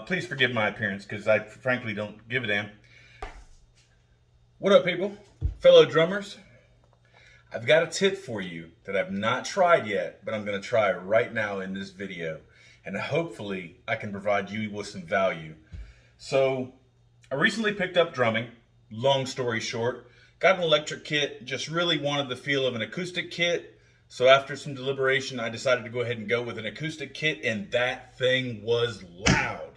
Please forgive my appearance because I frankly don't give a damn. What up, people? Fellow drummers? I've got a tip for you that I've not tried yet, but I'm going to try right now in this video. And hopefully I can provide you with some value. So I recently picked up drumming. Long story short, got an electric kit, just really wanted the feel of an acoustic kit. So after some deliberation, I decided to go ahead and go with an acoustic kit, and that thing was loud.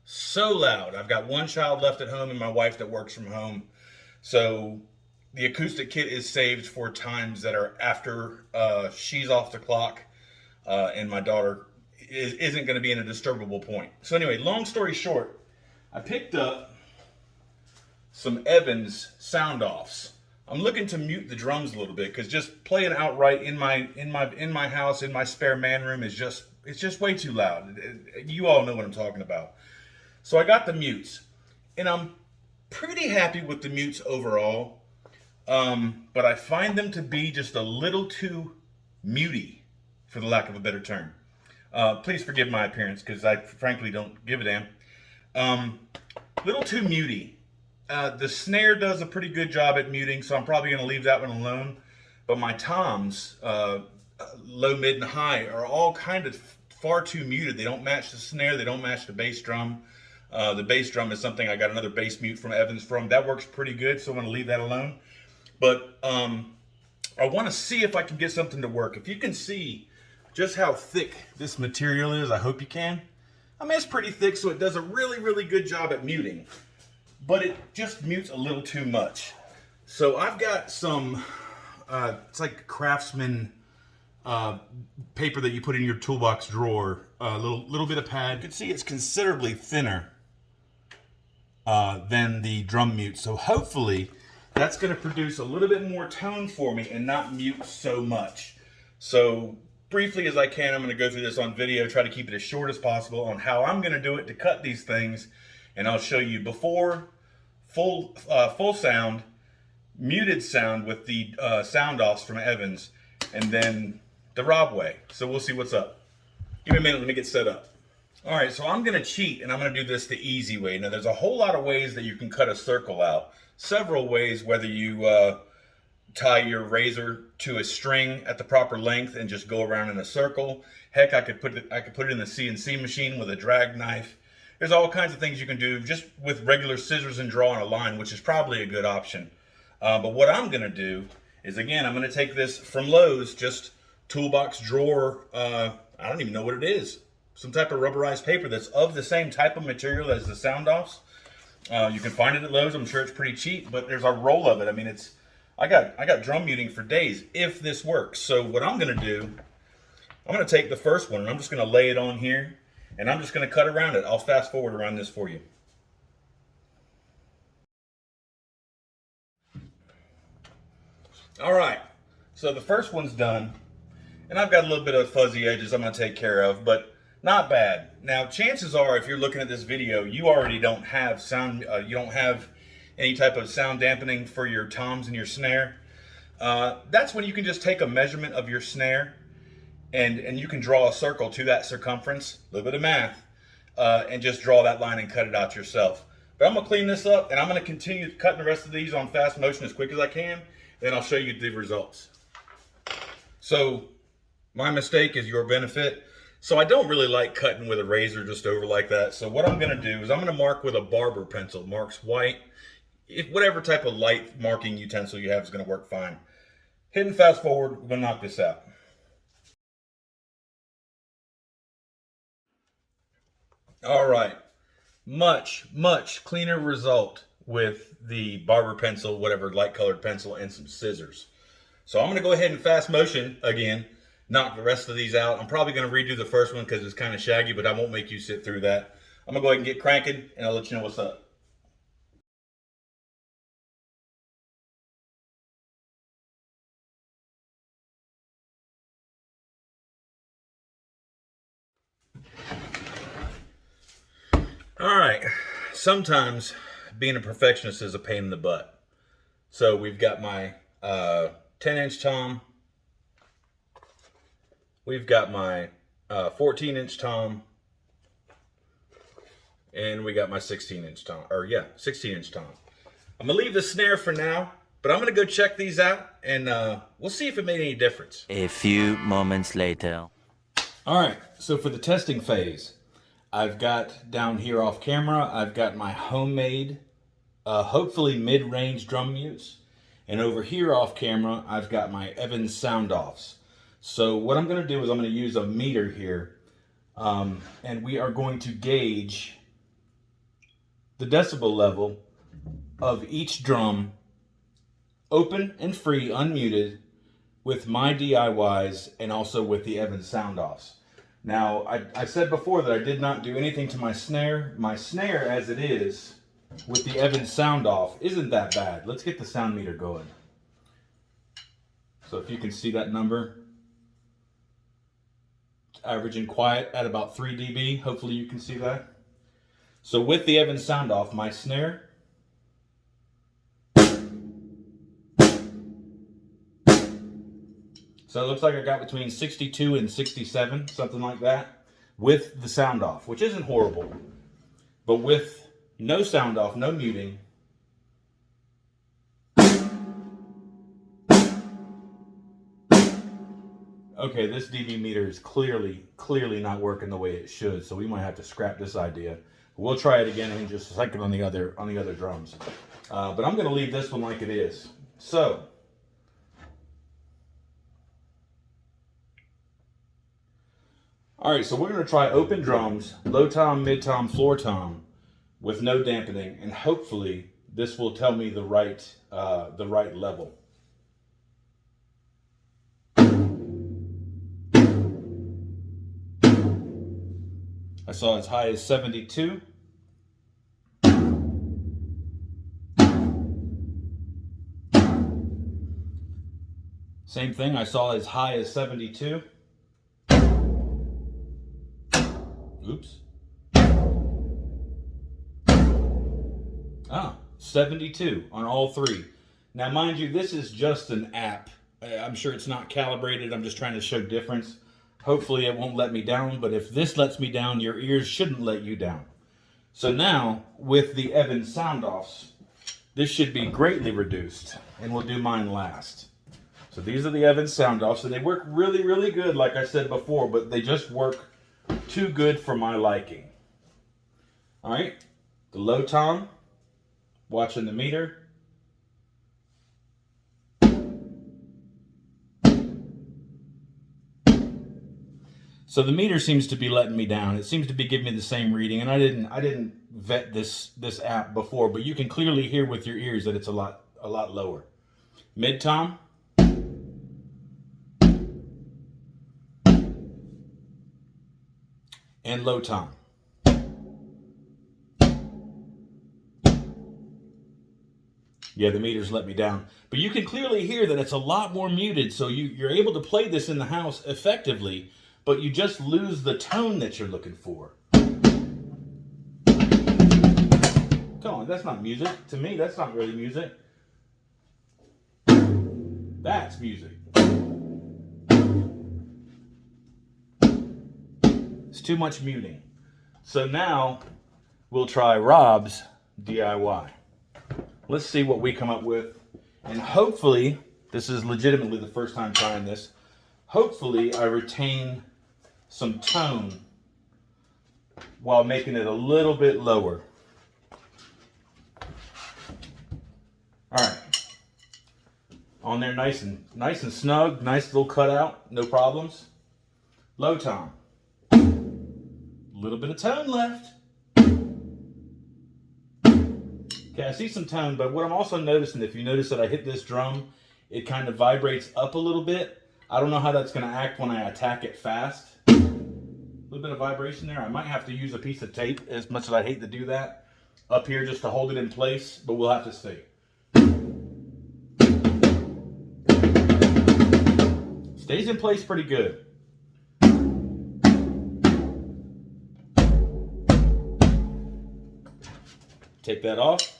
So loud. I've got one child left at home and my wife that works from home. So the acoustic kit is saved for times that are after she's off the clock and my daughter isn't going to be in a disturbable point. So anyway, long story short, I picked up some Evans Soundoffs. I'm looking to mute the drums a little bit because just playing outright in my house in my spare man room is just way too loud. You all know what I'm talking about. So I got the mutes, and I'm pretty happy with the mutes overall. But I find them to be just a little too muty, for the lack of a better term. Please forgive my appearance because I frankly don't give a damn. Little too muty. The snare does a pretty good job at muting, so I'm probably going to leave that one alone. But my toms, low, mid, and high, are all kind of far too muted. They don't match the snare. They don't match the bass drum. The bass drum is something I got another bass mute from Evans from. That works pretty good, so I'm going to leave that alone. But I want to see if I can get something to work. If you can see just how thick this material is, I hope you can. I mean, it's pretty thick, so it does a really, really good job at muting. But it just mutes a little too much. So I've got some, it's like Craftsman paper that you put in your toolbox drawer. A little bit of pad. You can see it's considerably thinner than the drum mute. So hopefully that's going to produce a little bit more tone for me and not mute so much. So briefly as I can, I'm going to go through this on video, try to keep it as short as possible on how I'm going to do it to cut these things. And I'll show you before, full sound, muted sound with the Soundoffs from Evans, and then the Rob way. So we'll see what's up. Give me a minute, let me get set up. All right, so I'm gonna cheat and I'm gonna do this the easy way. Now there's a whole lot of ways that you can cut a circle out. Several ways, whether you tie your razor to a string at the proper length and just go around in a circle. Heck, I could put it in the CNC machine with a drag knife. There's all kinds of things you can do just with regular scissors and drawing a line, which is probably a good option. But what I'm gonna do is, again, I'm gonna take this from Lowe's, just toolbox drawer, I don't even know what it is. Some type of rubberized paper that's of the same type of material as the Soundoffs. You can find it at Lowe's. I'm sure it's pretty cheap, but there's a roll of it. I mean, I got drum muting for days if this works. So what I'm gonna do, I'm gonna take the first one and I'm just gonna lay it on here and I'm just gonna cut around it. I'll fast forward around this for you. All right, so the first one's done. And I've got a little bit of fuzzy edges I'm gonna take care of, but not bad. Now, chances are, if you're looking at this video, you already don't have sound, you don't have any type of sound dampening for your toms and your snare. That's when you can just take a measurement of your snare and you can draw a circle to that circumference, a little bit of math, and just draw that line and cut it out yourself. But I'm gonna clean this up and I'm gonna continue cutting the rest of these on fast motion as quick as I can, then I'll show you the results. So, my mistake is your benefit. So I don't really like cutting with a razor just over like that. So what I'm gonna do is I'm gonna mark with a barber pencil. Marks white. Whatever type of light marking utensil you have is gonna work fine. Hitting fast forward, we're gonna knock this out. All right, much cleaner result with the barber pencil, whatever light colored pencil, and some scissors. So I'm gonna go ahead and fast motion again, knock the rest of these out. I'm probably gonna redo the first one because it's kind of shaggy, but I won't make you sit through that. I'm gonna go ahead and get cranking and I'll let you know what's up. All right, sometimes being a perfectionist is a pain in the butt. So we've got my 10-inch tom. We've got my 14-inch tom. And we got my 16-inch tom, or yeah, 16-inch tom. I'm gonna leave the snare for now, but I'm gonna go check these out, and we'll see if it made any difference. A few moments later. All right, so for the testing phase, I've got down here off camera, I've got my homemade, hopefully mid-range drum mutes. And over here off camera, I've got my Evans Soundoffs. So what I'm gonna do is I'm gonna use a meter here, and we are going to gauge the decibel level of each drum, open and free, unmuted, with my DIYs and also with the Evans Soundoffs. Now, I said before that I did not do anything to my snare. My snare, as it is, with the Evans Soundoff, isn't that bad. Let's get the sound meter going. So if you can see that number, it's averaging quiet at about 3 dB. Hopefully you can see that. So with the Evans Soundoff, my snare, so it looks like I got between 62 and 67, something like that, with the sound off, which isn't horrible. But with no sound off, no muting, okay, this dB meter is clearly not working the way it should, so we might have to scrap this idea. We'll try it again in just a second on the other drums. But I'm gonna leave this one like it is. So, all right, so we're going to try open drums, low tom, mid tom, floor tom, with no dampening, and hopefully this will tell me the right level. I saw as high as 72. Same thing, I saw as high as 72. Oops. 72 on all three. Now, mind you, this is just an app. I'm sure it's not calibrated. I'm just trying to show difference. Hopefully it won't let me down, but if this lets me down, your ears shouldn't let you down. So now, with the Evans Soundoffs, this should be greatly reduced, and we'll do mine last. So these are the Evans Soundoffs, and they work really, really good, like I said before, but they just work too good for my liking. All right, the low tom, watching the meter. So the meter seems to be letting me down. It seems to be giving me the same reading, and I didn't vet this app before, but you can clearly hear with your ears that it's a lot lower. Mid tom. And low tom. Yeah, the meters let me down. But you can clearly hear that it's a lot more muted, so you're able to play this in the house effectively, but you just lose the tone that you're looking for. Come on, that's not music. To me, that's not really music. That's music. It's too much muting. So now we'll try Rob's DIY. Let's see what we come up with. And hopefully, this is legitimately the first time trying this. Hopefully I retain some tone while making it a little bit lower. All right. On there nice and snug, nice little cutout, no problems. Low tom. Little bit of tone left. Okay, I see some tone, but what I'm also noticing, if you notice that I hit this drum, it kind of vibrates up a little bit. I don't know how that's going to act when I attack it fast. A little bit of vibration there. I might have to use a piece of tape, as much as I hate to do that, up here just to hold it in place, but we'll have to see. Stays in place pretty good. Take that off.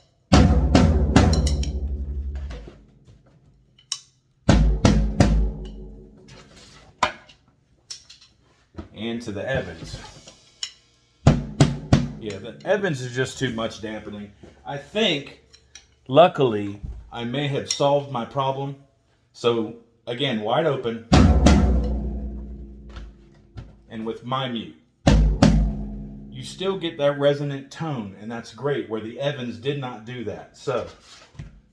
And to the Evans. Yeah, the Evans is just too much dampening. I think, luckily, I may have solved my problem. So, again, wide open. And with my mute. You still get that resonant tone, and that's great, where the Evans did not do that. So,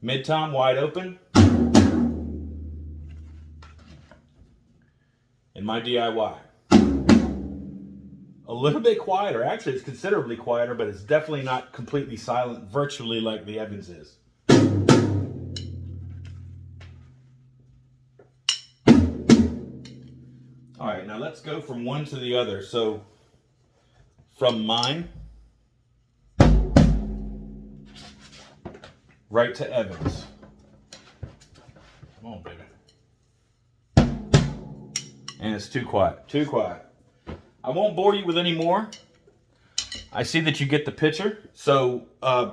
mid-tom wide open. And my DIY. A little bit quieter. Actually, it's considerably quieter, but it's definitely not completely silent, virtually like the Evans is. All right, now let's go from one to the other. So, from mine, right to Evans. Come on, baby. And it's too quiet, too quiet. I won't bore you with any more. I see that you get the picture. So,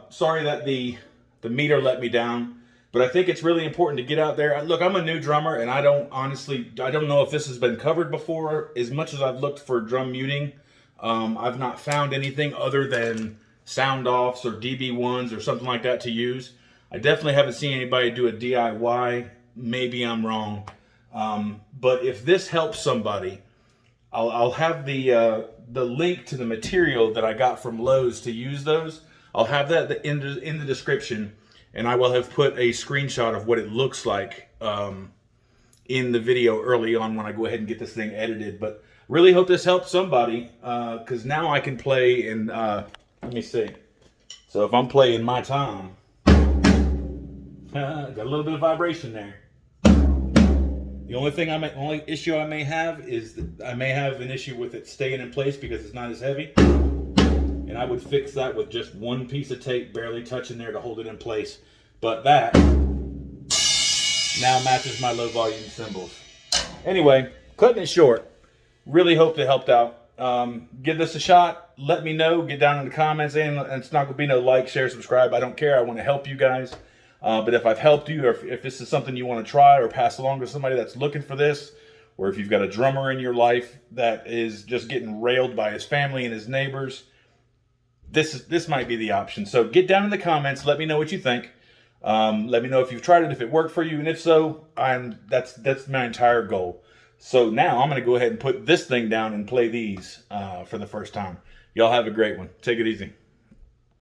sorry that the meter let me down. But I think it's really important to get out there. Look, I'm a new drummer, and I don't know if this has been covered before. As much as I've looked for drum muting, I've not found anything other than Soundoffs or DB1s or something like that to use. I definitely haven't seen anybody do a DIY. Maybe I'm wrong. But if this helps somebody, I'll have the link to the material that I got from Lowe's to use those. I'll have that in the description. And I will have put a screenshot of what it looks like in the video early on when I go ahead and get this thing edited. But really hope this helps somebody, because now I can play in, let me see. So if I'm playing my tom, got a little bit of vibration there. The only issue I may have is that I may have an issue with it staying in place because it's not as heavy. And I would fix that with just one piece of tape barely touching there to hold it in place. But that now matches my low volume cymbals. Anyway, cutting it short. Really hope it helped out. Give this a shot. Let me know. Get down in the comments. And it's not going to be no like, share, subscribe. I don't care. I want to help you guys. But if I've helped you, or if this is something you want to try or pass along to somebody that's looking for this, or if you've got a drummer in your life that is just getting railed by his family and his neighbors, this might be the option. So get down in the comments. Let me know what you think. Let me know if you've tried it, if it worked for you, and if so, that's my entire goal. So now I'm going to go ahead and put this thing down and play these for the first time. Y'all have a great one. Take it easy.